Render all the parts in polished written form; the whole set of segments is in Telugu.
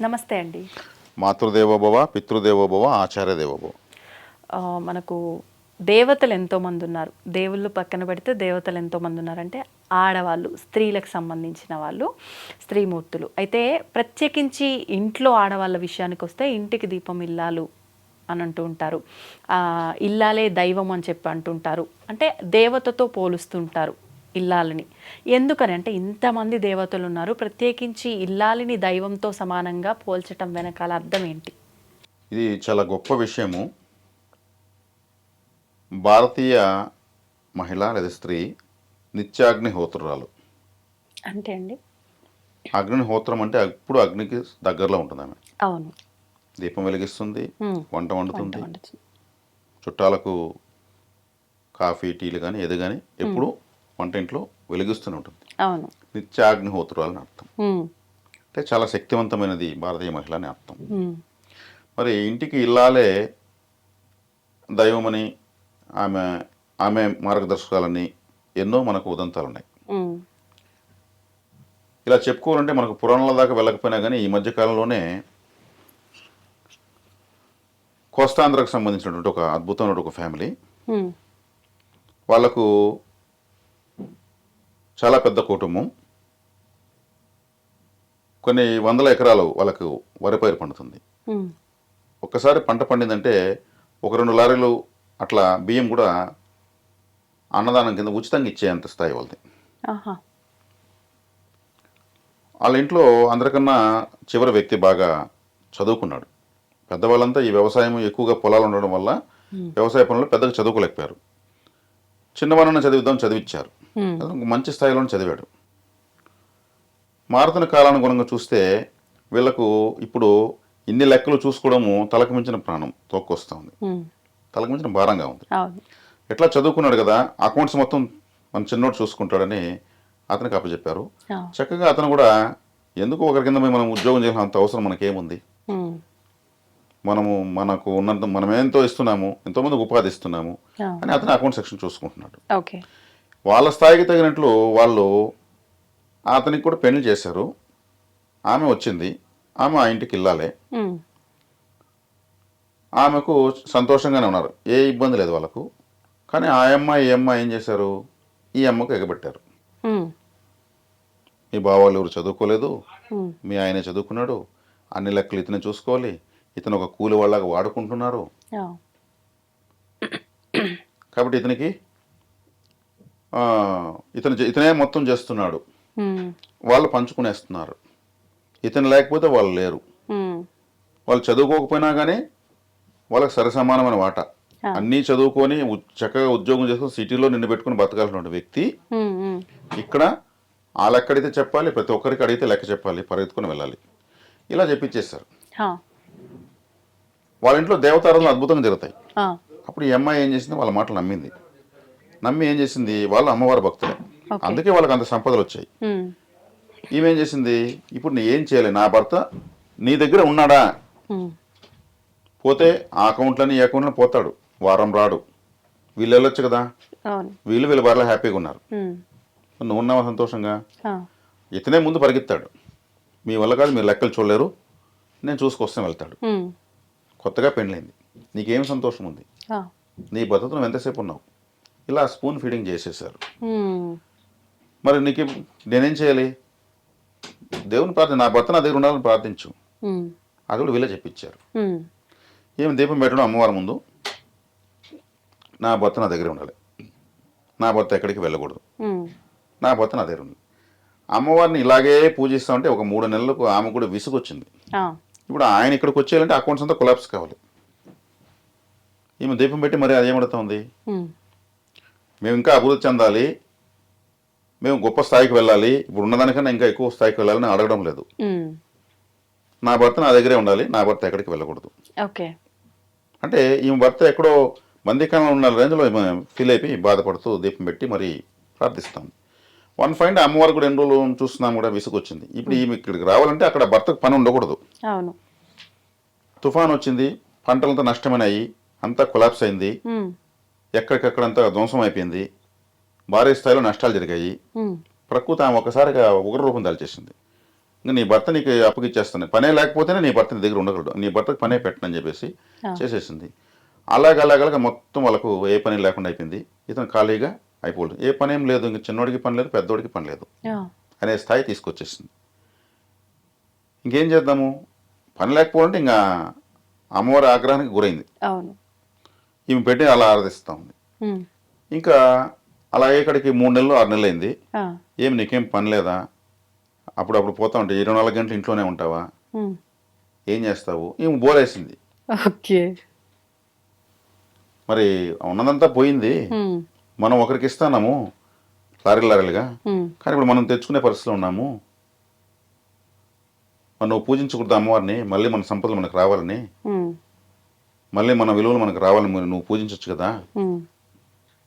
నమస్తే అండి. మాతృదేవోభవ, పితృదేవోభవ, ఆచార్యదేవోభవ. మనకు దేవతలు ఎంతోమంది ఉన్నారు. దేవుళ్ళు పక్కన పెడితే దేవతలు ఎంతోమంది ఉన్నారంటే ఆడవాళ్ళు, స్త్రీలకు సంబంధించిన వాళ్ళు, స్త్రీమూర్తులు. అయితే ప్రత్యేకించి ఇంట్లో ఆడవాళ్ళ విషయానికొస్తే ఇంటికి దీపం ఇల్లాలు అని అంటూ ఉంటారు. ఇల్లాలే దైవం అని చెప్పి అంటుంటారు. అంటే దేవతతో పోలుస్తుంటారు ఇల్లాలని. ఎందుకని అంటే ఇంతమంది దేవతలు ఉన్నారు, ప్రత్యేకించి ఇల్లాలిని దైవంతో సమానంగా పోల్చటం వెనకాల అర్థం ఏంటి? ఇది చాలా గొప్ప విషయము. భారతీయ మహిళ లేదా స్త్రీ నిత్యాగ్నిహోత్రురాలు. అంటే అండి అగ్నిహోత్రం అంటే ఎప్పుడు అగ్నికి దగ్గరలో ఉంటుంది ఆమె. అవును. దీపం వెలిగిస్తుంది, వంట వంట వండుతుంది, వండుతుంది. చుట్టాలకు కాఫీ టీలు కానీ ఏది కానీ ఎప్పుడు వంటింట్లో వెలిగిస్తూనే ఉంటుంది. అవును. నిత్యాగ్నిహోత్రురాలు అని అర్థం. ఉమ్, అంటే చాలా శక్తివంతమైనది భారతీయ మహిళ అని అర్థం. ఉమ్, మరి ఇంటికి ఇల్లాలే దైవమని, ఆమె ఆమె మార్గదర్శకాలని ఎన్నో మనకు ఉదంతాలు ఉన్నాయి. ఉమ్, ఇలా చెప్పుకోవాలంటే మనకు పురాణాల దాకా వెళ్ళకపోయినా కానీ ఈ మధ్యకాలంలోనే కోస్తాంధ్రకు సంబంధించినటువంటి ఒక అద్భుతమైన ఒక ఫ్యామిలీ, ఉమ్, వాళ్ళకు చాలా పెద్ద కుటుంబం, కొన్ని వందల ఎకరాలు వాళ్ళకు వరి పైరు పండుతుంది. ఉమ్, ఒక్కసారి పంట పండిందంటే ఒక 2 లారీలు అట్లా బియ్యం కూడా అన్నదానం కింద ఉచితంగా ఇచ్చేంత స్థాయి వాళ్ళది. ఆహా, వాళ్ళ ఇంట్లో అందరికన్నా చివరి వ్యక్తి బాగా చదువుకున్నాడు. పెద్దవాళ్ళంతా ఈ వ్యవసాయం ఎక్కువగా పొలాలు ఉండడం వల్ల వ్యవసాయ పనులు పెద్దగా చదువుకోలేకపోయారు. చిన్నవాళ్ళని చదివిచ్చారు. ఉమ్, మంచి స్థాయిలోనే చదివాడు. మారుతున్న కాలానుగుణంగా చూస్తే వీళ్ళకు ఇప్పుడు ఇన్ని లెక్కలు చూసుకోవడము తలకు మించిన ప్రాణం తోక్కొస్తూ ఉంది, ఉమ్, తలకు మించిన భారంగా ఉంది. అవును. ఎట్లా చదువుకున్నాడు కదా, అకౌంట్స్ మొత్తం మన చిన్నోడు చూసుకుంటాడని అతనికి అప్పచెప్పారు. ఆ, చక్కగా అతను కూడా ఎందుకు ఒకరి కింద మనం ఉద్యోగం చేయాల్సినంత అవసరం మనకేముంది, ఉమ్, మనకు ఉన్నంత మనం ఎంతో ఇస్తున్నాము, ఎంతోమందికి ఉపాధి ఇస్తున్నాము ఆ, అని అతను అకౌంట్ సెక్షన్ చూసుకుంటున్నాడు. ఓకే. వాళ్ళ స్థాయికి తగినట్లు వాళ్ళు అతనికి కూడా పెళ్లి చేశారు. ఆమె వచ్చింది, ఆమె ఆ ఇంటికి ఇల్లాలే, ఉమ్, ఆమెకు సంతోషంగానే ఉన్నారు, ఏ ఇబ్బంది లేదు వాళ్ళకు. కానీ ఆ అమ్మాయి ఈ అమ్మాయి ఏం చేశారు, ఈ అమ్మకు ఎగబెట్టారు. ఉమ్, మీ బావాళ్ళు ఎవరు చదువుకోలేదు, ఉమ్, మీ ఆయనే చదువుకున్నాడు, అన్ని లెక్కలు ఇతనే చూసుకోవాలి, ఇతను ఒక కూలి వాళ్ళగా వాడుకుంటున్నారు, ఆ, కాబట్టి ఇతనికి ఇతనే మొత్తం చేస్తున్నాడు, ఉమ్, వాళ్ళు పంచుకునేస్తున్నారు, ఇతను లేకపోతే వాళ్ళు లేరు, ఉమ్, వాళ్ళు చదువుకోకపోయినా కానీ వాళ్ళకి సరిసమానమైన వాటా. ఆ, అన్నీ చదువుకొని చక్కగా ఉద్యోగం చేసుకొని సిటీలో నిన్ను పెట్టుకుని బతకాల్సిన వ్యక్తి ఉమ్, ఉమ్, ఇక్కడ ఆ లెక్క అడిగితే చెప్పాలి, ప్రతి ఒక్కరికి అడిగితే లెక్క చెప్పాలి, పరిగెత్తుకుని వెళ్ళాలి, ఇలా చెప్పించేస్తారు. ఆ, వాళ్ళ ఇంట్లో దేవతారాధనలు అద్భుతంగా జరుగుతాయి. ఆ, అప్పుడు ఈ అమ్మాయి ఏం చేసింది, వాళ్ళ మాటలు నమ్మింది. నమ్మి ఏం చేసింది, వాళ్ళు అమ్మవారి భక్తులే, ఓకే. అందుకే వాళ్ళకి అంత సంపదలు వచ్చాయి. ఉమ్, ఈమె ఏం చేసింది, ఇప్పుడు నీ ఏం చేయాలి, నా భర్త నీ దగ్గర ఉన్నాడా, ఉమ్, పోతే ఆ అకౌంట్లని ఈ అకౌంట్లని పోతాడు, వారం రాడు, వీళ్ళు వెళ్ళొచ్చు కదా, అవును. వీళ్ళ భార్యలో హ్యాపీగా ఉన్నారు, ఉమ్, నువ్వు ఉన్నావా సంతోషంగా. ఆ, ఇతనే ముందు పరిగెత్తాడు, మీ వల్ల కాదు, మీరు లెక్కలు చూడలేరు, నేను చూసుకొస్తాను వెళ్తాడు. ఉమ్, కొత్తగా పెళ్ళైంది, నీకేం సంతోషం ఉంది, ఆ, నీ భర్తతో నువ్వు ఎంతసేపు ఉన్నావు, ఇలా స్పూన్ ఫీడింగ్ చేసేసారు. ఉమ్, మరి నీకు నేనేం చేయాలి, దేవుని ప్రార్థన, నా భర్త నా దగ్గర ఉండాలని ప్రార్థించు, ఉమ్, అది కూడా వీళ్ళే చెప్పించారు. ఉమ్, ఏమి దీపం పెట్టడం అమ్మవారి ముందు, నా భర్త నా దగ్గర ఉండాలి, నా భర్త ఎక్కడికి వెళ్ళకూడదు, ఉమ్, నా భర్త నా దగ్గర ఉంది. అమ్మవారిని ఇలాగే పూజిస్తామంటే ఒక 3 నెలలకు ఆమె కూడా విసుగొచ్చింది. ఆ, ఇప్పుడు ఆయన ఇక్కడికి వచ్చేయాలంటే అకౌంట్స్ అంతా కొలాప్స్ కావాలి. ఈమె దీపం పెట్టి మరి అదేమడుతూ ఉంది, ఉమ్, మేము ఇంకా అభివృద్ధి చెందాలి, మేము గొప్ప స్థాయికి వెళ్ళాలి, ఇప్పుడు ఉన్నదానికన్నా ఇంకా ఎక్కువ స్థాయికి వెళ్ళాలని అడగడం లేదు. ఉమ్, నా భర్త నా దగ్గరే ఉండాలి, నా భర్త ఎక్కడికి వెళ్ళకూడదు. ఓకే. అంటే ఈమె భర్త ఎక్కడో బందీకాలంలో ఉన్న రేంజ్లో ఫీల్ అయిపోయి బాధపడుతూ దీపం పెట్టి మరి ప్రార్థిస్తాం. వన్ ఫైండ్ అమ్మవారు కూడా 2 రోజులు చూస్తున్నాం కూడా విసుగొచ్చింది. ఇప్పుడు ఈమె ఇక్కడికి రావాలంటే అక్కడ భర్తకు పని ఉండకూడదు. అవును. తుఫాన్ వచ్చింది, పంటలంతా నష్టమైనాయి, అంతా కొలాప్స్ అయింది, ఉమ్, ఎక్కడికక్కడంతా ధ్వంసం అయిపోయింది, భారీ స్థాయిలో నష్టాలు జరిగాయి. ఉమ్, ప్రకృతి ఆమె ఒకసారిగా ఉగ్ర రూపం దాల్చేసింది. ఇంకా నీ భర్త నీకు అప్పగిచ్చేస్తాను, పనే లేకపోతేనే నీ భర్త నీ దగ్గర ఉండగలడు, నీ భర్తకు పనే పెట్టనని చెప్పేసి చేసేసింది. అలాగలాగలాగా మొత్తం వాళ్ళకు ఏ పని లేకుండా అయిపోయింది. ఇతను ఖాళీగా అయిపోలేదు, ఏ పని ఏం లేదు, ఇంక చిన్నోడికి పని లేదు, పెద్దోడికి పని లేదు అనే స్థాయి తీసుకొచ్చేసింది. ఇంకేం చేద్దాము, పని లేకపోవాలంటే ఇంకా అమ్మవారి ఆగ్రహానికి గురైంది. అవును. ఈమె పెట్టి అలా ఆరాధిస్తూ ఉంది. ఇంకా అలా ఇక్కడికి 3 నెలలు 6 నెలలు అయింది. ఏమి నీకేం పని లేదా, అప్పుడప్పుడు పోతా ఉంటాయి, 24 గంటలు ఇంట్లోనే ఉంటావా, ఏం చేస్తావు, ఈమె బోరేసింది. ఓకే. మరి ఉన్నదంతా పోయింది, మనం ఒకరికి ఇస్తాము లారీలుగా, కానీ ఇప్పుడు మనం తెచ్చుకునే పరిస్థితిలో ఉన్నాము. మరి నువ్వు పూజించకూడదు అమ్మవారిని, మళ్ళీ మన సంపదలు మనకు రావాలని, మళ్ళీ మన విలువలు మనకు రావాలని మరి నువ్వు పూజించవచ్చు కదా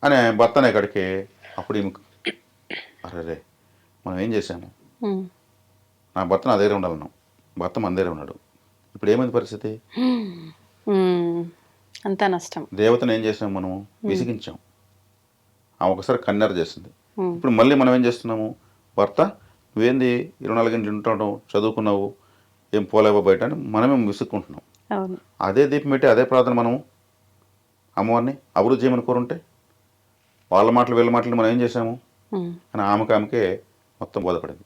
అనే భర్త అనే కాడికి అప్పుడు ఈమెకు అరే మనం ఏం చేశాము, నా భర్త నా దగ్గర ఉండాలన్నాం, భర్త మన దగ్గర ఉన్నాడు, ఇప్పుడు ఏమైంది పరిస్థితి, అంతా నష్టం. దేవతను ఏం చేసాము మనం, విసిగించాం, ఆమె ఒకసారి కన్నెర చేసింది. ఇప్పుడు మళ్ళీ మనం ఏం చేస్తున్నాము, భర్త నువ్వేంది 24 గంటలు ఉంటావు, చదువుకున్నావు, ఏం పోలేవో బయట అని మనమే విసుక్కుంటున్నాం. అదే దీపం పెట్టి అదే ప్రార్థన మనము అమ్మవారిని అభివృద్ధి చేయమని కోరుంటే వాళ్ళ మాటలు వీళ్ళ మాటలు మనం ఏం చేసాము అని ఆమెకే మొత్తం బోధపడింది.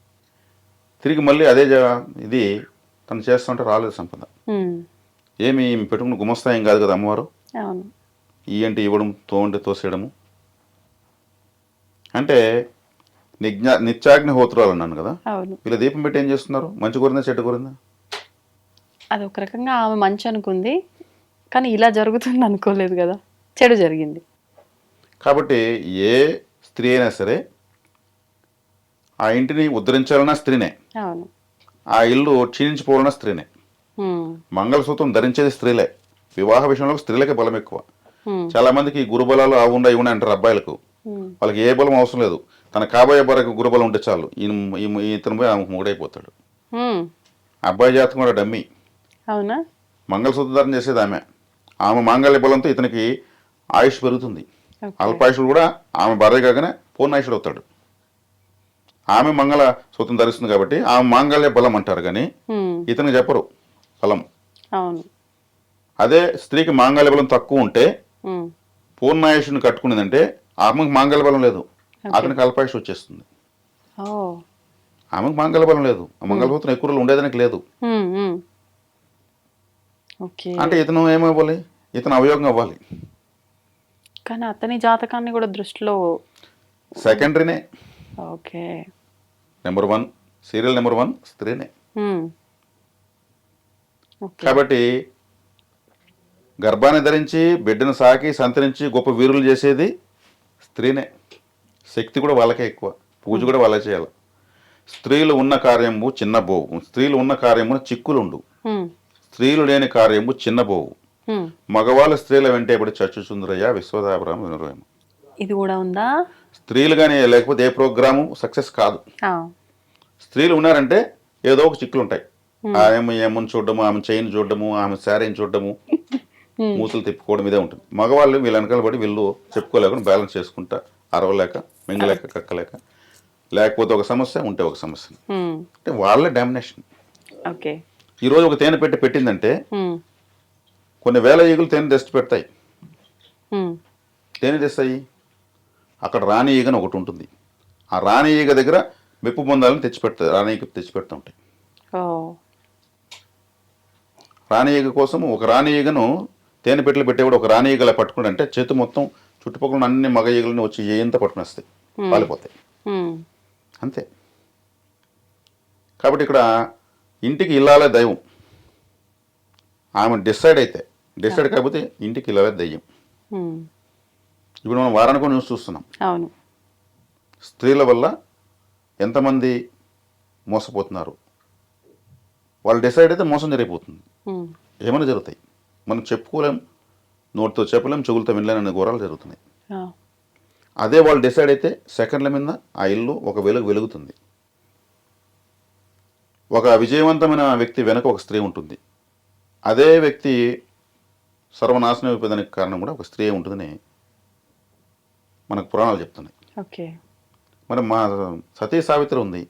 తిరిగి మళ్ళీ అదే ఇది తను చేస్తుంటే రాలేదు సంపద. ఏమి పెట్టుకుని గుమస్తాయం కాదు కదా అమ్మవారు, ఈ అంటే ఇవ్వడం, తోంటే తోసేయడము అంటే నిత్యాగ్నిహోత్రాలు అన్నాను కదా. వీళ్ళ దీపం పెట్టి ఏం చేస్తున్నారు, మంచి కోరిందా చెడ్డ కోరిందా, అది ఒక రకంగా ఆమె మంచి అనుకుంది, కానీ ఇలా జరుగుతుంది అనుకోలేదు కదా, చెడు జరిగింది. కాబట్టి ఏ స్త్రీ అయినా సరే ఆ ఇంటిని ఉద్ధరించాలన్నా స్త్రీనే, ఆ ఇల్లు క్షీణించిపోవాలన్నా స్త్రీనే, మంగళసూత్రం ధరించేది స్త్రీలే, వివాహ విషయంలో స్త్రీలకే బలం ఎక్కువ. చాలా మందికి గురుబలాలు అవుండా ఇవ్వండి అంటారు అబ్బాయిలకు, వాళ్ళకి ఏ బలం అవసరం లేదు, తన కాబోయే భార్యకు గురుబలం ఉంటే చాలు, ఇతను పోయి ఆమెకు మూడైపోతాడు. అబ్బాయి జాతకం కూడా డమ్మి, అవునా, మంగళసూత్రధారణ చేసేది ఆమె, ఆమె మాంగళ్య బలంతో ఇతనికి ఆయుష్ పెరుగుతుంది, అల్పాయుషుడు కూడా ఆమె భార్య కాగానే పూర్ణాయుషుడు అవుతాడు. ఆమె మంగళ సూత్రం ధరిస్తుంది కాబట్టి ఆమె మాంగళ్య బలం అంటారు, కానీ ఇతనికి చెప్పరు బలం. అదే స్త్రీకి మాంగళ్య బలం తక్కువ ఉంటే పూర్ణాయుషుని కట్టుకునేదంటే ఆమెకు మాంగళ్య బలం లేదు, అతనికి అల్పాయుష్ వచ్చేస్తుంది. ఆమెకు మాంగళ్య బలం లేదు, మంగళసూత్రం ఎక్కువ రోజులు ఉండేదానికి లేదు. అంటే ఇతను ఏమవ్వాలి, ఇతను అవయోగం అవ్వాలి. కానీ అతని జాతకాన్ని కూడా దృష్టిలో సెకండరీనే. ఓకే. Number 1 serial number 1 స్త్రీనే. కాబట్టి గర్భాన్ని ధరించి బిడ్డను సాకి సంతరించి గొప్ప వీరులు చేసేది స్త్రీనే. శక్తి కూడా వాళ్ళకే ఎక్కువ, పూజ కూడా వాళ్ళే చేయాలి. స్త్రీలు ఉన్న కార్యము చిన్నబోవు, స్త్రీలు ఉన్న కార్యమున చిక్కులుండు, స్త్రీలు లేని కార్యము చిన్నబోవు, మగవాళ్ళ స్త్రీల వెంటేబడి చచ్చుచుందరయ్య విశ్వదాభిరామ వినురవేమ. ఇది కూడా ఉందా, స్త్రీలు కానీ లేకపోతే ఏ ప్రోగ్రాము సక్సెస్ కాదు. స్త్రీలు ఉన్నారంటే ఏదో ఒక చిక్కులు ఉంటాయి, ఆమె ఏమని చూడడము, ఆమె చైన్ చూడడము, ఆమె శారీని చూడడము, మూతులు తిప్పుకోవడం ఇదే ఉంటుంది. మగవాళ్ళు వీళ్ళ వెనకాల పడి వీళ్ళు చెప్పుకోలేకుండా బ్యాలెన్స్ చేసుకుంటా, అరవలేక మింగలేక కక్కలేక, లేకపోతే ఒక సమస్య ఉంటే ఒక సమస్య, అంటే వాళ్ళే డామినేషన్. ఈరోజు ఒక తేనె పెట్టిందంటే కొన్ని వేల ఈగలు తేనె తెచ్చి పెడతాయి. తేనె తెస్తాయి, అక్కడ రాణి ఈగని ఒకటి ఉంటుంది, ఆ రాణి ఈగ దగ్గర మెప్పు పొందాలని తెచ్చిపెడతాయి, రాణి ఈగ తెచ్చిపెడతా ఉంటాయి. రాణి ఈగ కోసం ఒక రాణి ఈగను తేనె పెట్టెలు పెట్టేవాడు ఒక రాణి ఈగలా పట్టుకుని అంటే చేతి మొత్తం చుట్టుపక్కల అన్ని మగ ఈగలని వచ్చి ఏంత పట్టుకునేస్తాయి, పాలిపోతాయి, అంతే. కాబట్టి ఇక్కడ ఇంటికి ఇల్లాలే దైవం, ఆమె డిసైడ్ కాకపోతే ఇంటికి ఇల్లాలే దయ్యం. ఇప్పుడు మనం వారానికి న్యూస్ చూస్తున్నాం, స్త్రీల వల్ల ఎంతమంది మోసపోతున్నారు. వాళ్ళు డిసైడ్ అయితే మోసం జరిగిపోతుంది, ఏమైనా జరుగుతాయి, మనం చెప్పుకోలేం, నోటితో చెప్పలేం, చెవులతో వినలేని ఘోరాలు జరుగుతున్నాయి. అదే వాళ్ళు డిసైడ్ అయితే సెకండ్ల మీద ఆ ఇల్లు ఒక వెలుగుతుంది. ఒక విజయవంతమైన వ్యక్తి వెనక ఒక స్త్రీ ఉంటుంది, అదే వ్యక్తి సర్వనాశనం అయిపోయేదానికి కారణం కూడా ఒక స్త్రీ ఉంటుందని మనకు పురాణాలు చెప్తున్నాయి. మరి మా సతీ సావిత్రి ఉంది,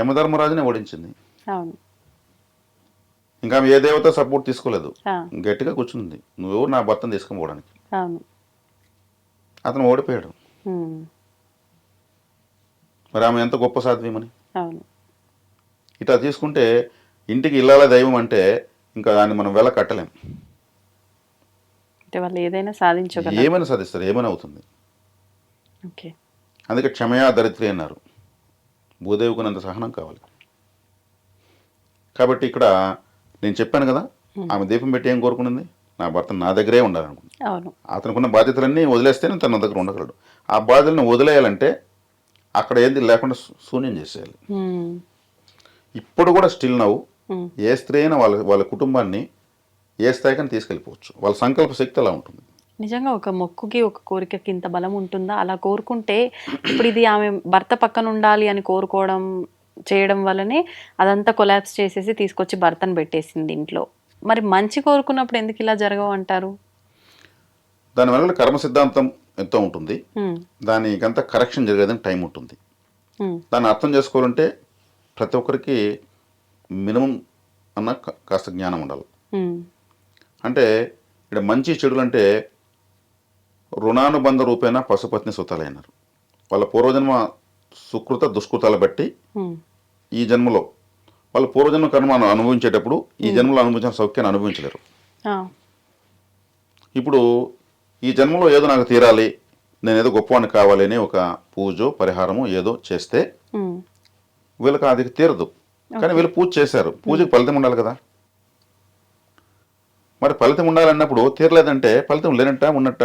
యమధర్మరాజుని ఓడించింది. అవును. ఇంకా ఆమె ఏ దేవత సపోర్ట్ తీసుకోలేదు, ఆ, గట్టిగా కూర్చుంది, నువ్వెవరు నా భర్తను తీసుకుపోవడానికి. అవును. అతను ఓడిపోయాడు. ఉమ్, మరి ఆమె ఎంత గొప్ప సాధ్వీమని. అవును. ఇట్లా తీసుకుంటే ఇంటికి ఇల్లాల దైవం అంటే ఇంకా దాన్ని మనం వెల కట్టలేం. అంటే వాళ్ళు ఏదైనా సాధించగలరు. ఏమైనా సాధిస్తారు, ఏమైనా అవుతుంది. ఓకే. అందుకే క్షమయా దరిద్రి అన్నారు. భూదేవికున్నంత సహనం కావాలి. కాబట్టి ఇక్కడ నేను చెప్పాను కదా, ఆమె దీపం పెట్టి ఏం కోరుకున్నది, నా భర్త నా దగ్గరే ఉండాలనుకుంది. అవును. అతనుకున్న బాధ్యతలన్నీ వదిలేస్తేనే తన దగ్గర ఉండగలడు. ఆ బాధ్యతలను వదిలేయాలంటే అక్కడ ఏది లేకుండా శూన్యం చేసేయాలి. ఉమ్, ఇప్పుడు కూడా స్టిల్ నవ్వు ఉమ్, ఏ స్త్రీ అయినా వాళ్ళ వాళ్ళ కుటుంబాన్ని ఏ స్థాయికని తీసుకెళ్ళిపోవచ్చు. వాళ్ళ సంకల్ప శక్తి అలా ఉంటుంది. నిజంగా ఒక మొక్కుకి ఒక కోరికకి ఇంత బలం ఉంటుందా? అలా కోరుకుంటే ఇప్పుడు ఇది ఆమె భర్త పక్కన ఉండాలి అని కోరుకోవడం చేయడం వల్లనే అదంతా కొలాప్స్ చేసేసి తీసుకొచ్చి భర్తను పెట్టేసింది ఇంట్లో. మరి మంచి కోరుకున్నప్పుడు ఎందుకు ఇలా జరగవు అంటారు? దానివల్ల కర్మ సిద్ధాంతం ఎంతో ఉంటుంది. ఉమ్, దానికంతా కరెక్షన్ జరిగేదని టైం ఉంటుంది. ఉమ్, దాన్ని అర్థం చేసుకోవాలంటే ప్రతి ఒక్కరికి మినిమం అన్న కాస్త జ్ఞానం ఉండాలి. ఉమ్, అంటే ఇక్కడ మంచి చెడులు అంటే రుణానుబంధ రూపేణ పశుపత్ని సుతాలైనారు. వాళ్ళ పూర్వజన్మ సుకృత దుష్కృతాలు బట్టి ఉమ్, ఈ జన్మలో వాళ్ళ పూర్వజన్మ కర్మ అనుభవించేటప్పుడు ఈ జన్మలో అనుభవించిన సౌఖ్యాన్ని అనుభవించలేరు. ఆ, ఇప్పుడు ఈ జన్మలో ఏదో నాకు తీరాలి, నేను ఏదో గొప్పవాడిని కావాలి అని ఒక పూజో పరిహారమో ఏదో చేస్తే ఉమ్, వీళ్ళకి అది తీరదు. కానీ వీళ్ళు పూజ చేశారు, పూజకి ఫలితం ఉండాలి కదా. మరి ఫలితం ఉండాలన్నప్పుడు తీరలేదంటే ఫలితం లేనట్ట ఉన్నట్ట,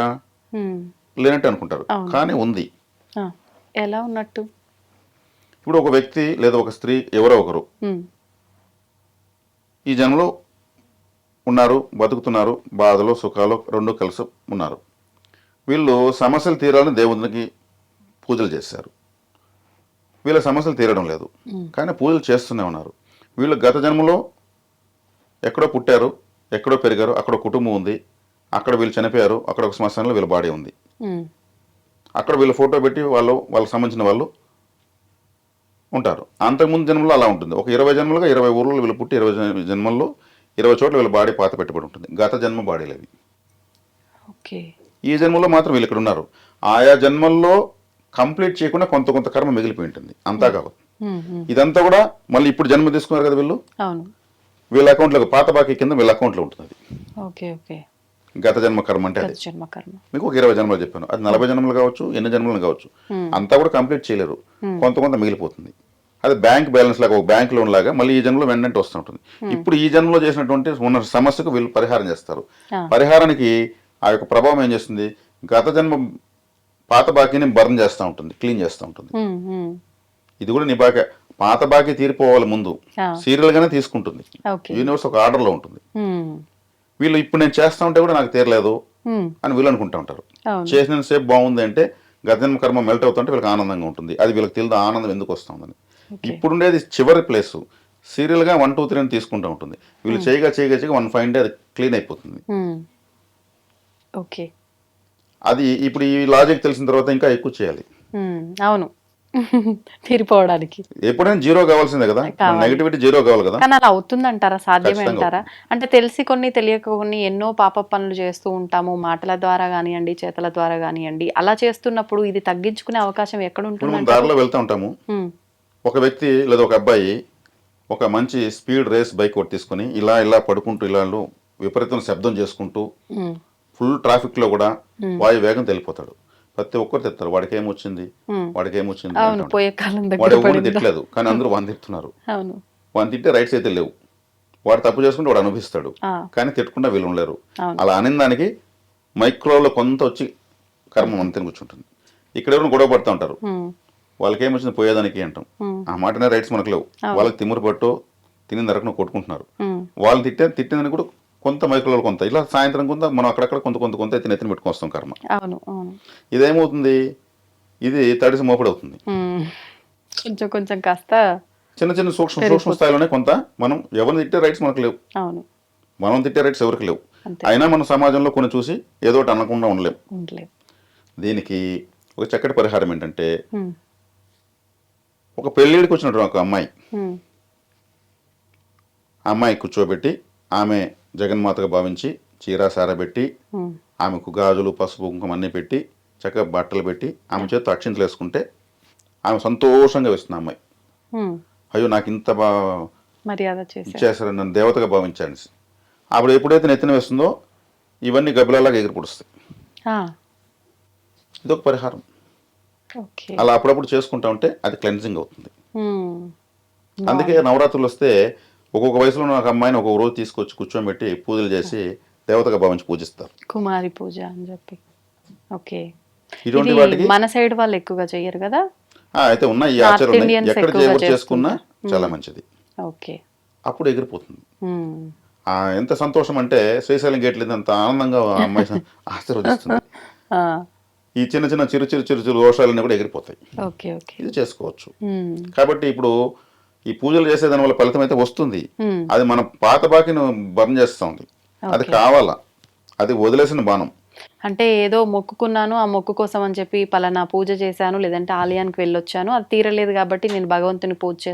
ఉమ్, లేనట్టు అనుకుంటారు. అవును. కానీ ఉంది. ఆ, ఎలా ఉన్నట్టు? ఇప్పుడు ఒక వ్యక్తి లేదా ఒక స్త్రీ ఎవరో ఒకరు ఉమ్, ఈ జన్మలో ఉన్నారు, బతుకుతున్నారు, బాధలు సుఖాలు రెండు కలిసి ఉన్నారు. వీళ్ళు సమస్యలు తీరాలని దేవునికి పూజలు చేశారు. వీళ్ళ సమస్యలు తీరడం లేదు, కానీ పూజలు చేస్తూనే ఉన్నారు. వీళ్ళు గత జన్మలో ఎక్కడో పుట్టారు, ఎక్కడో పెరిగారు, అక్కడ కుటుంబం ఉంది, అక్కడ వీళ్ళు చనిపోయారు, అక్కడ ఒక శ్మశానంలో వీళ్ళ బాడీ ఉంది. ఉమ్, అక్కడ వీళ్ళు ఫోటో పెట్టి వాళ్ళకి సంబంధించిన వాళ్ళు ఉంటారు. అంతకుముందు జన్మలో అలా ఉంటుంది. ఒక 20 జన్మలుగా 20 ఊర్లలో వీళ్ళు పుట్టి 20 జన్మల్లో 20 చోట్ల వీళ్ళ బాడీ పాత పెట్టుబడి ఉంటుంది. గత జన్మ బాడీలు అవి. ఓకే. ఈ జన్మలో మాత్రం వీళ్ళు ఇక్కడ ఉన్నారు. ఆయా జన్మల్లో కంప్లీట్ చేయకుండా కొంత కొంత కర్మ మిగిలిపోయి ఉంటుంది, అంతా కాదు. ఉమ్, ఉమ్, ఇదంతా కూడా మళ్ళీ ఇప్పుడు జన్మ తీసుకున్నారు కదా వీళ్ళు, అవును. వీళ్ళ అకౌంట్లో పాత బాకీ కింద వీళ్ళ అకౌంట్లో ఉంటుంది అది. ఓకే. ఓకే. గత జన్మ కర్మ అంటే అది. గత జన్మ కర్మ. మీకు ఒక 20 జన్మలు చెప్పాను, అది 40 జన్మలు కావచ్చు, ఎన్ని జన్మలు కావచ్చు. అంతా కూడా కంప్లీట్ చేయలేరు, కొంత కొంత మిగిలిపోతుంది. అది బ్యాంక్ బ్యాలెన్స్ లాగా, ఒక బ్యాంక్ లోన్ లాగా మళ్ళీ ఈ జన్మలో వెంటనే వస్తూ ఉంటుంది. ఇప్పుడు ఈ జన్మలో చేసినటువంటి ఉన్న సమస్యకు వీళ్ళు పరిహారం చేస్తారు. ఆ. పరిహారానికి ఆ యొక్క ప్రభావం ఏం చేస్తుంది, గత జన్మ పాత బాకీని బర్న్ చేస్తూ ఉంటుంది, క్లీన్ చేస్తూ ఉంటుంది. ఉమ్, ఉమ్, ఇది కూడా నీ బాకీ, పాత బాకీ తీరిపోవాలి ముందు ఆ, సీరియల్ గానే తీసుకుంటుంది. ఓకే. యూనివర్స్ ఒక ఆర్డర్లో ఉంటుంది. ఉమ్, వీళ్ళు ఇప్పుడు నేను చేస్తా ఉంటే కూడా నాకు తీరలేదు ఉమ్, అని వీళ్ళు అనుకుంటా ఉంటారు. అవును. చేసిన సేపు బాగుంది అంటే గతజన్మ కర్మ మెల్ట్ అవుతుంటే వీళ్ళకి ఆనందంగా ఉంటుంది. అది వీళ్ళకి తెలియదు ఆనందం ఎందుకు వస్తుందని. ఇప్పుడుండేది చివరి ప్లేస్, సీరియల్గా 1, 2, 3 అని తీసుకుంటూ ఉంటుంది. వీళ్ళు చేయగా 1 ఫైన్ డే అది క్లీన్ అయిపోతుంది. ఉమ్, ఓకే. అది ఇప్పుడు ఈ లాజిక్ తెలిసిన తర్వాత ఇంకా ఎక్కువ చేయాలి. ఉమ్, అవును. తీరిపోవడానికి. ఎప్పుడైనా జీరో కావాల్సిందే కదా, కావాలి. నెగిటివిటీ జీరో కావాలి కదా. కానీ అలా అవుతుందంటారా? సాధ్యమే ఖచ్చితంగా అంటారా? అంటే తెలిసి కొన్ని తెలియక కొన్ని ఎన్నో పాప పనులు చేస్తూ ఉంటాము, మాటల ద్వారా కానివ్వండి, చేతల ద్వారా కానివ్వండి. అలా చేస్తున్నప్పుడు ఇది తగ్గించుకునే అవకాశం ఎక్కడ ఇప్పుడు మనం ఉంటుంది? దారిలో వెళ్తూ ఉంటాము, ఒక వ్యక్తి లేదా ఒక అబ్బాయి ఒక మంచి స్పీడ్ రేస్ బైక్ ఒకటి తీసుకుని ఇలా ఇలా పడుకుంటూ ఇలా విపరీతం శబ్దం చేసుకుంటూ ఫుల్ ట్రాఫిక్ లో కూడా వాయు వేగం తెలిపోతాడు. ప్రతి ఒక్కరు తిడతారు, వాడికి ఏమొచ్చింది, వాడికి ఏమొచ్చింది అవును, అంటాడు. పోయే కాలం వాడు దగ్గర ఎవరు పడిందా? తిట్టలేదు, కానీ అందరూ వాడిని తిడుతున్నారు. అవును. వాడిని తిట్టే రైట్స్ అయితే లేవు. వాడు తప్పు చేసుకుంటే వాడు అనుభవిస్తాడు, ఆ, కానీ తిట్టకుండా వీళ్ళు ఉండలేరు. అవును. అలా అనిన దానికి మైక్రోలో కొంత వచ్చి కర్మ అంతే కూర్చుంటుంది. ఇక్కడ ఎవరు గొడవ పడుతూ ఉంటారు, ఉమ్, వాళ్ళకి ఏమొచ్చింది పోయేదానికి అంటాం. ఉమ్, ఆ మాటనే రైట్స్ మనకు లేవు. వాళ్ళకి తిమ్మురు పట్టు తిని దరకను కొట్టుకుంటున్నారు. ఉమ్, వాళ్ళు తిట్టిందని కూడా కొంత మైక్రోలో కొంత, ఇలా సాయంత్రం కొంత మనం అక్కడక్కడ కొంత కొంత కొంత ఎత్తిన పెట్టుకొని వస్తాం కర్మ. అవును. అవును. ఇదేమవుతుంది, ఇది తడిసి మోపడవుతుంది. ఉమ్, కొంచెం కొంచెం కాస్త. చిన్న చిన్న సూక్ష్మ స్థాయిలోనే కొంత మనం ఎవరిని తిట్టే రైట్స్ మనకు లేవు, అవును. మనం తిట్టే రైట్స్ ఎవరికి లేవు. అంతే. అయినా మనం సమాజంలో కొన్ని చూసి ఏదో ఒకటి అనకుండా ఉండలేం. ఉండలేదు. దీనికి ఒక చక్కటి పరిహారం ఏంటంటే, ఉమ్, ఒక పెళ్ళిడికి వచ్చినట్టు ఒక అమ్మాయి ఉమ్, అమ్మాయి కూర్చోబెట్టి ఆమె జగన్మాతగా భావించి చీర సార పెట్టి ఉమ్, ఆమెకు గాజులు పసుపు కుంకుమ అన్నీ పెట్టి చక్కగా బట్టలు పెట్టి ఆమె చేతితో అక్షింతలు వేసుకుంటే ఆమె సంతోషంగా వేస్తుంది ఆ అమ్మాయి. ఉమ్. అయ్యో నాకు ఇంత మర్యాద చేశారు. ఇచ్చేసారని నన్ను దేవతగా భావించాను. అప్పుడు ఎప్పుడైతే నెత్తిన వేస్తుందో ఇవన్నీ గబ్బిలాగా ఎగిరి పుడుస్తాయి. ఆ, ఇదొక పరిహారం. ఓకే. అలా అప్పుడప్పుడు చేసుకుంటా ఉంటే అది క్లెన్జింగ్ అవుతుంది. ఉమ్, అందుకే నవరాత్రులు వస్తే ఒక్కొక్క వయసులో ఉన్న ఒక అమ్మాయిని ఒక్కొక్క రోజు తీసుకొచ్చి కూర్చోబెట్టి పూజలు చేసి దేవతగా భావించి పూజిస్తారు. కుమారి పూజ అని చెప్పి. ఓకే. ఇటువంటి ఇది వాటికి మన సైడ్ వాళ్ళు ఎక్కువగా చెయ్యరు కదా. అయితే ఉన్నాయి, ఈ North ఆచారం ఉన్నాయి. Indians ఎక్కడ ఎక్కువగా ఎవరు చేసుకున్నా చేసుకుంటారు. చాలా మంచిది. ఓకే. అప్పుడు ఎగిరిపోతుంది. ఉమ్. ఎంత సంతోషం అంటే శ్రీశైలం గేట్లు అంత ఆనందంగా ఆ అమ్మాయి ఆశీర్వదిస్తుంది. ఆ, ఈ చిన్న చిన్న చిరు చిరు చిరు చిరు దోషాలన్నీ కూడా ఎగిరిపోతాయి. ఓకే. ఓకే. ఇది చేసుకోవచ్చు. ఉమ్, కాబట్టి ఇప్పుడు ఈ పూజలు చేసేదాని వల్ల ఫలితం అయితే వస్తుంది. ఉమ్. అది మన పాత బాకిను బర్న్ చేస్తుంది. అది ఓకే. కావాలా, అది వదిలేసిన బాణం. అంటే ఏదో మొక్కుకున్నాను, ఆ మొక్కు కోసం అని చెప్పి పలానా పూజ చేశాను, లేదంటే ఆలయానికి వెళ్ళొచ్చాను, అది తీరలేదు కాబట్టి నేను భగవంతుని పూజ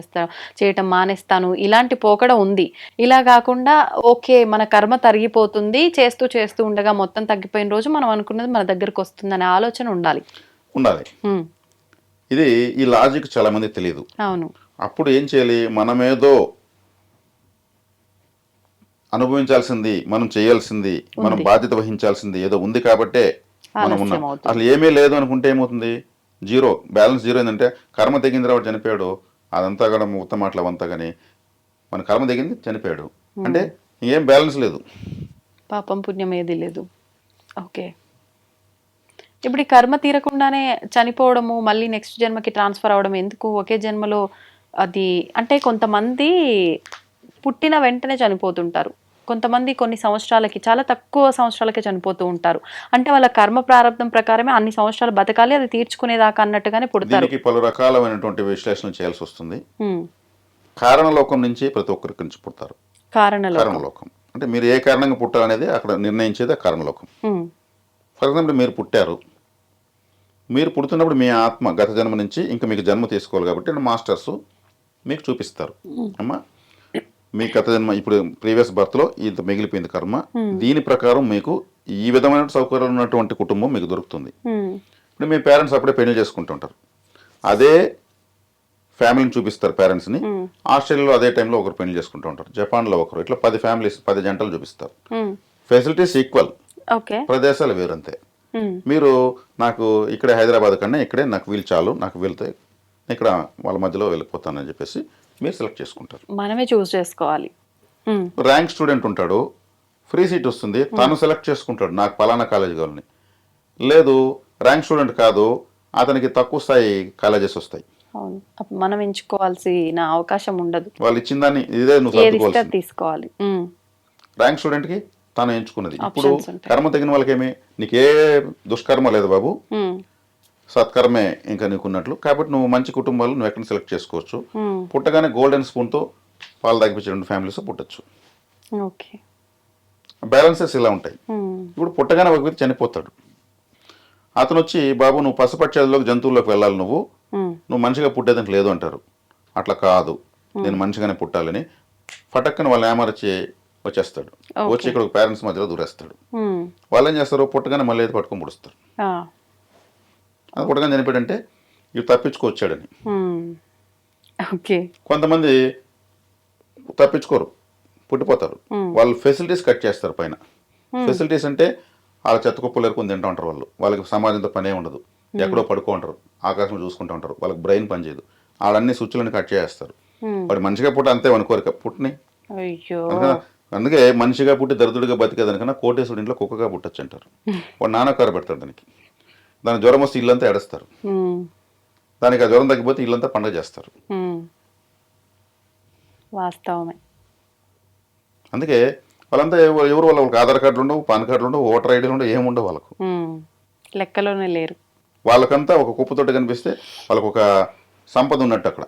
చేయటం మానేస్తాను, ఇలాంటి పోకడ ఉంది. ఇలా కాకుండా ఓకే మన కర్మ తరిగిపోతుంది, చేస్తూ చేస్తూ ఉండగా మొత్తం తగ్గిపోయిన రోజు మనం అనుకున్నది మన దగ్గరకు వస్తుందనే ఆలోచన ఉండాలి. ఉండాలి. ఉమ్, ఇది ఈ లాజిక్ చాలా మంది తెలియదు. అవును. అప్పుడు ఏం చేయాలి, మనమేదో అనుభవించాల్సింది, మనం చేయాల్సింది, మనం బాధ్యత వహించాల్సింది ఏదో ఉంది కాబట్టే మనం ఉన్నాం. ఆలస్యం అవుతుంది. అసలు ఏమీ లేదు అనుకుంటే ఏమవుతుంది, జీరో బ్యాలెన్స్. జీరో ఏంటంటే కర్మ తెగిన తర్వాత చనిపోయాడు, అదంతా కూడా ఉత్తమ మాటలు అవంతా. కానీ మన కర్మ తెగింది చనిపోయాడు అంటే ఏం బ్యాలెన్స్ లేదు. పాపం పుణ్యం ఏది లేదు. ఓకే. ఇప్పుడు ఈ కర్మ తీరకుండానే చనిపోవడము, మళ్ళీ నెక్స్ట్ జన్మకి ట్రాన్స్ఫర్ అవడం ఎందుకు? ఒకే జన్మలో అది అంటే కొంతమంది పుట్టిన వెంటనే చనిపోతుంటారు, కొంతమంది కొన్ని సంవత్సరాలకి, చాలా తక్కువ సంవత్సరాలకే చనిపోతూ ఉంటారు. అంటే వాళ్ళ కర్మ ప్రారంభం ప్రకారమే అన్ని సంవత్సరాలు బతకాలి, అది తీర్చుకునేదాకా అన్నట్టుగానే పుడతారు. దీనికి పలు రకాలైనటువంటి విశ్లేషణ చేయాల్సి వస్తుంది. ఉమ్, కారణలోకం నుంచి ప్రతి ఒక్కరికి నుంచి పుడతారు. కారణలో. కారణలోకం అంటే మీరు ఏ కారణంగా పుట్టాలనేది అక్కడ నిర్ణయించేది ఆ కారణలోకం. ఫర్ ఎగ్జాంపుల్ మీరు పుట్టారు, మీరు పుడుతున్నప్పుడు మీ ఆత్మ గత జన్మ నుంచి ఇంకా మీకు జన్మ తీసుకోవాలి కాబట్టి మాస్టర్స్ మీకు చూపిస్తారు. అమ్మా మీ గత జన్మ ఇప్పుడు ప్రీవియస్ బర్త్లో ఇంత మిగిలిపోయింది కర్మ, దీని ప్రకారం మీకు ఈ విధమైన సౌకర్యాలు ఉన్నటువంటి కుటుంబం మీకు దొరుకుతుంది. ఇప్పుడు మీ పేరెంట్స్ అప్పుడే పెళ్లి చేసుకుంటుంటారు, అదే ఫ్యామిలీని చూపిస్తారు పేరెంట్స్ని. ఆస్ట్రేలియాలో అదే టైంలో ఒకరు పెళ్లి చేసుకుంటూ ఉంటారు, జపాన్లో ఒకరు, ఇట్లా 10 ఫ్యామిలీస్ 10 జంటలు చూపిస్తారు. Facilities equal, okay. ప్రదేశాలు వేరంతే. మీరు నాకు ఇక్కడే హైదరాబాద్ కన్నా ఇక్కడే నాకు వీలు చాలు, నాకు వెళ్తే ఇక్కడ వాళ్ళ మధ్యలో వెళ్ళిపోతానని చెప్పేసి మీరు సెలెక్ట్ చేసుకుంటారు. మనమే చూస్ చేసుకోవాలి. ర్యాంక్ స్టూడెంట్ ఉంటాడు, ఫ్రీ సీట్ వస్తుంది, తను సెలెక్ట్ చేసుకుంటాడు నాకు పలానా కాలేజ్ కావాలని. లేదు ర్యాంక్ స్టూడెంట్ కాదు, అతనికి తక్కువ స్థాయి కాలేజెస్ వస్తాయి. అవును, అప్పుడు మనం ఎంచుకోవాల్సిన అవకాశం ఉండదు, వాళ్ళు ఇచ్చిన దాన్ని ఇదే నువ్వు ఏది ఇస్తే సర్దుకోవాల్సింది. తీసుకోవాలి. ర్యాంక్ స్టూడెంట్కి తను ఎంచుకున్నది. ఇప్పుడు Options ఉంటాయి. కర్మ తగిన వాళ్ళకేమి, నీకే దుష్కర్మ లేదు బాబు, సత్కర్మే ఇంకా నీకున్నట్లు. కాబట్టి నువ్వు మంచి కుటుంబాలు నువ్వు ఎక్కడ సెలెక్ట్ చేసుకోవచ్చు. పుట్టగానే గోల్డెన్ స్పూన్తో పాలు తాగిపించే 2 ఫ్యామిలీస్ పుట్టచ్చు. ఓకే. బ్యాలెన్సెస్ ఇలా ఉంటాయి. ఇప్పుడు పుట్టగానే ఒక వ్యక్తి చనిపోతాడు, అతను వచ్చి బాబు నువ్వు పశుపక్షాదులోకి జంతువుల్లోకి వెళ్ళాలి, నువ్వు మనిషిగా పుట్టేదానికి లేదు అంటారు. అట్లా కాదు, నేను మనిషిగానే పుట్టాలని ఫటక్కని వాళ్ళు ఏమరచి వచ్చేస్తాడు. వచ్చి ఇక్కడ పేరెంట్స్ మధ్యలో దూరేస్తాడు. వాళ్ళు ఏం చేస్తారు, పుట్టగానే మళ్ళీ ఏది పట్టుకొని పుడుస్తారు. అది పుట్టగానే చనిపోయాడంటే ఇవి తప్పించుకొచ్చాడని. ఓకే. కొంతమంది తప్పించుకోరు, పుట్టిపోతారు. వాళ్ళు ఫెసిలిటీస్ కట్ చేస్తారు పైన. ఫెసిలిటీస్ అంటే వాళ్ళ చెత్త కుప్పలు ఎరుకుని తింటూ ఉంటారు. వాళ్ళకి సమాజంతో పనే ఉండదు, ఎక్కడో పడుకో ఉంటారు, ఆకాశం చూసుకుంటూ ఉంటారు, వాళ్ళకి బ్రెయిన్ పనిచేయదు. వాళ్ళన్ని స్విచ్లను కట్ చేస్తారు. వాడు మనిషిగా పుట్ట అంతే అనుకోరు, పుట్టిని. అందుకే మనిషిగా పుట్టి దరిద్రుడిగా బతికేదానికన్నా కోటేశ్వరుడి ఇంట్లో కుక్కగా పుట్టచ్చు అంటారు. వాడు నాన్నకారు పెడతాడు దానికి. దాని జ్వరం వస్తే ఇల్లంతా ఏడుస్తారు, దానికి ఆ జ్వరం తగ్గిపోతే ఇల్లంతా పండగ చేస్తారు. వాస్తవమే. అందుకే వాళ్ళంతా ఎవరు వాళ్ళకి ఆధార్ కార్డులు ఉండవు, పాన్ కార్డులు ఉండవు, ఓటర్ ఐడీలు ఉండవు, ఏముండవు వాళ్ళకు. లెక్కలోనే లేరు. వాళ్ళకంతా ఒక కుప్పతోటి కనిపిస్తే వాళ్ళకు ఒక సంపద ఉన్నట్టు. అక్కడ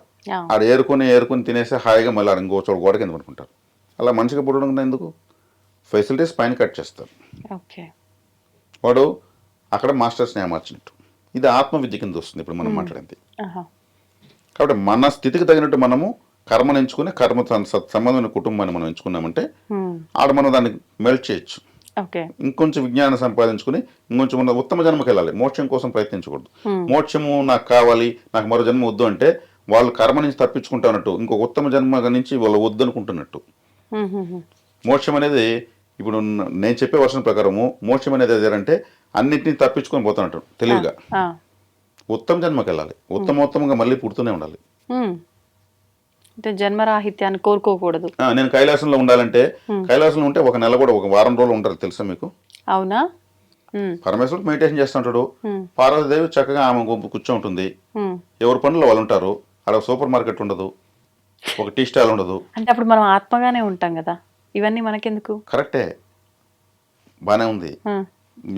ఆడ ఏరుకుని తినేసి హాయిగా మళ్ళీ ఆడ ఇంకో చోట గోడ కింద అనుకుంటారు. అలా మనిషిగా పుట్టడం ఎందుకు, ఫెసిలిటీస్ పైన కట్ చేస్తారు. వాడు అక్కడ మాస్టర్స్ని ఏమార్చినట్టు. ఇది ఆత్మ విద్య కింద వస్తుంది ఇప్పుడు మనం మాట్లాడింది. కాబట్టి మన స్థితికి తగినట్టు మనము కర్మను ఎంచుకుని కర్మ సంబంధమైన కుటుంబాన్ని మనం ఎంచుకున్నామంటే ఆడ మనం దాన్ని మెల్ట్ చేయొచ్చు. ఓకే. ఇంకొంచెం విజ్ఞానం సంపాదించుకుని ఇంకొంచెం ఉన్న ఉత్తమ జన్మకి వెళ్ళాలి. మోక్షం కోసం ప్రయత్నించకూడదు. మోక్షము నాకు కావాలి, నాకు మరో జన్మ వద్దు అంటే వాళ్ళు కర్మ నుంచి తప్పించుకుంటానట్టు, ఇంకో ఉత్తమ జన్మ నుంచి వాళ్ళు వద్దు అనుకుంటున్నట్టు. మోక్షం అనేది ఇప్పుడు నేను చెప్పే వర్షం ప్రకారము మోక్షం అనేది ఏదంటే అన్నింటినీ తప్పించుకొని పోతున్నట్టు తెలివిగా. ఉత్తమ జన్మకి వెళ్ళాలి, ఉత్తమోత్తమంగా మళ్ళీ పుడుతూనే ఉండాలి. అంటే జన్మరాహిత్యాన్ని కోరుకోకూడదు. నేను కైలాసంలో ఉండాలంటే కైలాసంలో ఉంటే ఒక నెల కూడా, ఒక వారం రోజులు ఉంటారు తెలుసా మీకు? అవునా? పరమేశ్వరుడు మెడిటేషన్ చేస్తుంటాడు, పార్వతీదేవి చక్కగా ఆమె కూర్చో ఉంటుంది, ఎవరి పనులు వాళ్ళు ఉంటారు. అక్కడ సూపర్ మార్కెట్ ఉండదు, ఒక టీ స్టాల్ ఉండదు. అంటే అప్పుడు మనం ఆత్మగానే ఉంటాం కదా, ఇవన్నీ మనకెందుకు? కరెక్టే, బానే ఉంది.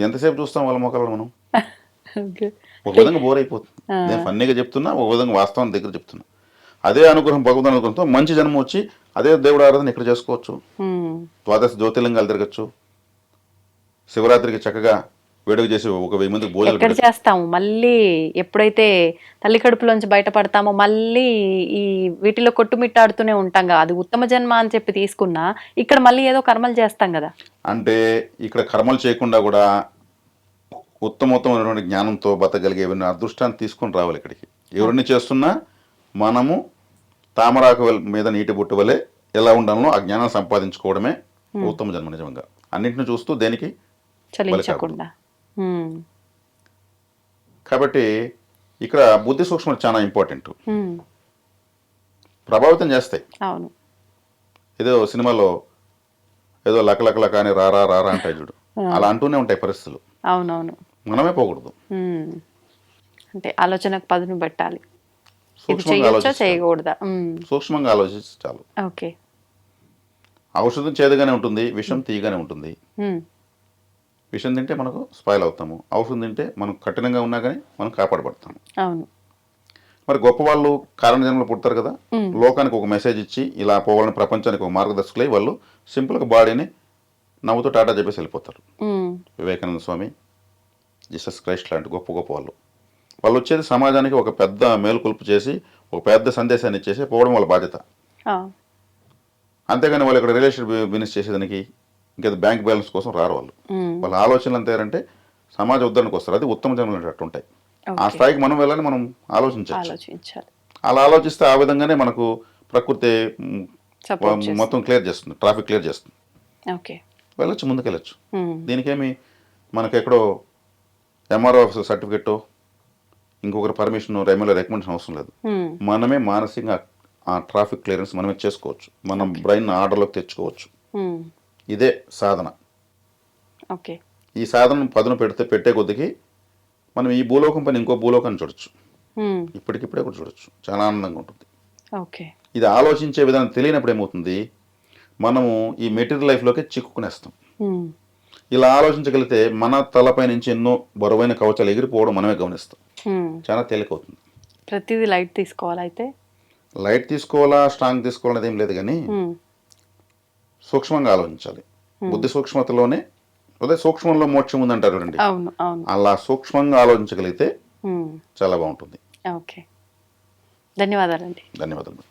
ఎంతసేపు చూస్తాం వాళ్ళ మొక్కలు మనం? ఒక విధంగా బోర్ అయిపోతుంది. నేను ఫన్నీగా చెప్తున్నా, ఒక విధంగా వాస్తవం దగ్గర చెప్తున్నా. అదే అనుగ్రహం, భగవద్ అనుగ్రహంతో మంచి జన్మ వచ్చి అదే దేవుడు ఆరాధన ఇక్కడ చేసుకోవచ్చు. ద్వాదశ జ్యోతిర్లింగాలు తిరగచ్చు, శివరాత్రికి చక్కగా వేడుక చేసి 1000 మందికి భోజనం ఎక్కడ చేస్తాము. మళ్ళీ ఎప్పుడైతే తల్లి కడుపులోంచి బయటపడతామో మళ్ళీ ఈ వీటిలో కొట్టుమిట్టాడుతూనే ఉంటాం కదా. అది ఉత్తమ జన్మ అని చెప్పి తీసుకున్నా ఇక్కడ మళ్ళీ ఏదో కర్మలు చేస్తాం కదా. అంటే ఇక్కడ కర్మలు చేయకుండా కూడా ఉత్తమోత్తమైనటువంటి జ్ఞానంతో బతకగలిగే అదృష్టాన్ని తీసుకొని రావాలి ఇక్కడికి. ఎవరిని చేస్తున్నా మనము తామరాకు మీద నీటి బుట్టు వలె ఎలా ఉండాలో ఆ జ్ఞానం సంపాదించుకోవడమే ఉత్తమ జన్మ. నిజంగా అన్నింటిని చూస్తూ దేనికి చలించకుండా. కాబట్టి ఇక్కడ బుద్ధి సూక్ష్మాలు చాలా ఇంపార్టెంట్, ప్రభావితం చేస్తాయి. అవును. ఏదో సినిమాలో ఏదో లక అని రారా రారా అంటాయి చూడు, అలా అంటూనే ఉంటాయి పరిస్థితులు. అవునవును. మనమే పోకూడదు. అంటే ఆలోచనకు పదును పెట్టాలి. సూక్ష్మంగా ఆలోచిస్తే చాలు. ఓకే. ఔషధం చేదుగానే ఉంటుంది, విషం తీయగానే ఉంటుంది. విషం తింటే మనకు స్పాయిల్ అవుతాము, ఔషధం తింటే మనం కఠినంగా ఉన్నా కానీ మనం కాపాడబడతాము. అవును. మరి గొప్ప వాళ్ళు కారణ జన్మలో పుడతారు కదా, లోకానికి ఒక మెసేజ్ ఇచ్చి ఇలా పోవాలని ప్రపంచానికి ఒక మార్గదర్శకులై వాళ్ళు సింపుల్గా బాడీని నవ్వుతూ టాటా చెప్పేసి వెళ్ళిపోతారు. వివేకానంద స్వామి, జీసస్ క్రైస్ట్ లాంటి గొప్ప గొప్ప వాళ్ళు వచ్చేది సమాజానికి ఒక పెద్ద మేలుకొల్పు చేసి ఒక పెద్ద సందేశాన్ని ఇచ్చేసి పోవడం వాళ్ళ బాధ్యత. అంతేగాని వాళ్ళు ఇక్కడ రిలేషన్ బిజినెస్ చేసేదానికి ఇంకా బ్యాంక్ బ్యాలెన్స్ కోసం రారు వాళ్ళు. వాళ్ళ ఆలోచనలు అంతేరంటే సమాజ ఉద్ధరణకు వస్తారు. అది ఉత్తమ జన్మలు అట్టు ఉంటాయి. ఆ స్థాయికి మనం వెళ్ళాలని మనం ఆలోచించాలి. అలా ఆలోచిస్తే ఆ విధంగానే మనకు ప్రకృతి మొత్తం క్లియర్ చేస్తుంది, ట్రాఫిక్ క్లియర్ చేస్తుంది. వెళ్ళొచ్చు, ముందుకు వెళ్ళొచ్చు. దీనికేమి మనకెక్కడో ఎంఆర్ఓ ఆఫీస్ సర్టిఫికెట్, ఇంకొకరి పర్మిషన్, ఎమ్మెల్యే రికమెండేషన్ అవసరం లేదు. మనమే మానసికంగా ఆ ట్రాఫిక్ క్లియరెన్స్ మనమే చేసుకోవచ్చు, మనం బ్రెయిన్ ఆర్డర్లోకి తెచ్చుకోవచ్చు. ఇదే సాధన. ఈ సాధన పదును పెట్టే కొద్దికి మనం ఈ భూలోకం పని ఇంకో భూలోకాన్ని చూడొచ్చు, ఇప్పటికిప్పుడే కూడా చూడొచ్చు. చాలా ఆనందంగా ఉంటుంది. ఇది ఆలోచించే విధానం తెలియనప్పుడు ఏమవుతుంది, మనము ఈ మెటీరియల్ లైఫ్లోకి చిక్కుకునేస్తాం. ఇలా ఆలోచించగలిగితే మన తలపై నుంచి ఎన్నో బరువైన కవచాలు ఎగిరిపోవడం మనమే గమనిస్తాం. చాలా తేలికవుతుంది. ప్రతిదీ లైట్ తీసుకోవాలి. అయితే లైట్ తీసుకోవాలా, స్ట్రాంగ్ తీసుకోవాలనేది ఏం లేదు, కానీ సూక్ష్మంగా ఆలోచించాలి. బుద్ధి సూక్ష్మతలోనే అదే సూక్ష్మంలో మోక్షం ఉందంటారు అండి. అలా సూక్ష్మంగా ఆలోచించగలిగితే చాలా బాగుంటుంది. ఓకే, ధన్యవాదాలండి. ధన్యవాదాలు.